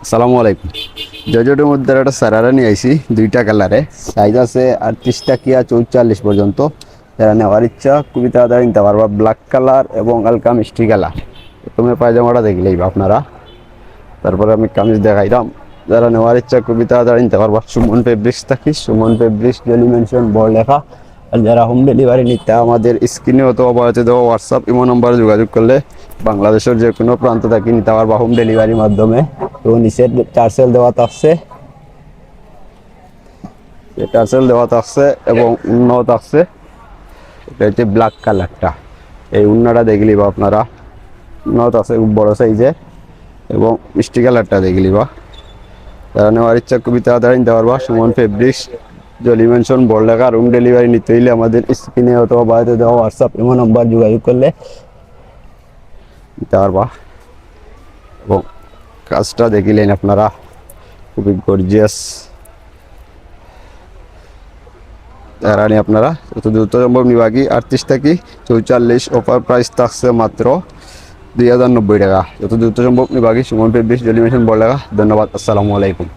আসসালামু আলাইকুম। জর্জেটের মধ্যে একটা সারারা নিয়ে আইছি দুইটা কালারে, সাইজ আছে 38 টাকিয়া 44 পর্যন্ত। যারা নেওয়ার ইচ্ছা খুবই তাড়াতাড়ি নিতে পারবা। ব্ল্যাক কালার এবং হালকা মিষ্টি কালার। প্রথমে পায়জামাটা দেখলেই আপনারা, তারপরে আমি কামিজ দেখাইলাম। যারা নেওয়ার ইচ্ছা খুবই তাড়াতাড়ি নিতে পারবা। সুমন ফেব্রিক্স থাকি, সুমন ফেব্রিক্স ডেলি মেনশন বড় লেখা। আর যারা হোম ডেলিভারি নিতে আমাদের স্ক্রিনে অথবা বাড়িতে দেওয়া হোয়াটসঅ্যাপ ইমো নম্বরে যোগাযোগ করলে বাংলাদেশের যে কোনো প্রান্ত থেকে নিতে পারবা হোম ডেলিভারির মাধ্যমে। তো নিচের টার্সেল দেওয়া থাকছে, টার্সেল দেওয়া থাকছে এবং উন্নাও থাকছে। এটা হচ্ছে ব্ল্যাক কালারটা। এই উন্নাটা দেখলি বা আপনারা, উন্নাও থাকছে খুব বড় সাইজে এবং মিষ্টি কালারটা দেখলি বা। যারা নেওয়ার ইচ্ছা খুবই তাড়াতাড়ি নিতে পারবা। সুমন ফেব্রিক্স জলি মেনশন বড় লেখা। রুম ডেলিভারি নিতে হইলে আমাদের স্ক্রিনে অথবা বাড়িতে দেওয়া হোয়াটসঅ্যাপ ইমো নম্বর যোগাযোগ করলে নিতে পারবা। এবং কাজটা দেখিলেন আপনারা, খুবই গর্জিয়াস। রানি আপনারা যত দ্রুত সম্ভব নিবাকি। 38 থেকে 44 অফার প্রাইস থাকছে মাত্র 2090 টাকা। যত দ্রুত সম্ভব নিবাকি। সুমন ফেব্রিক্স জলি মেনশন বড় লেখা। ধন্যবাদ, আসসালামু আলাইকুম।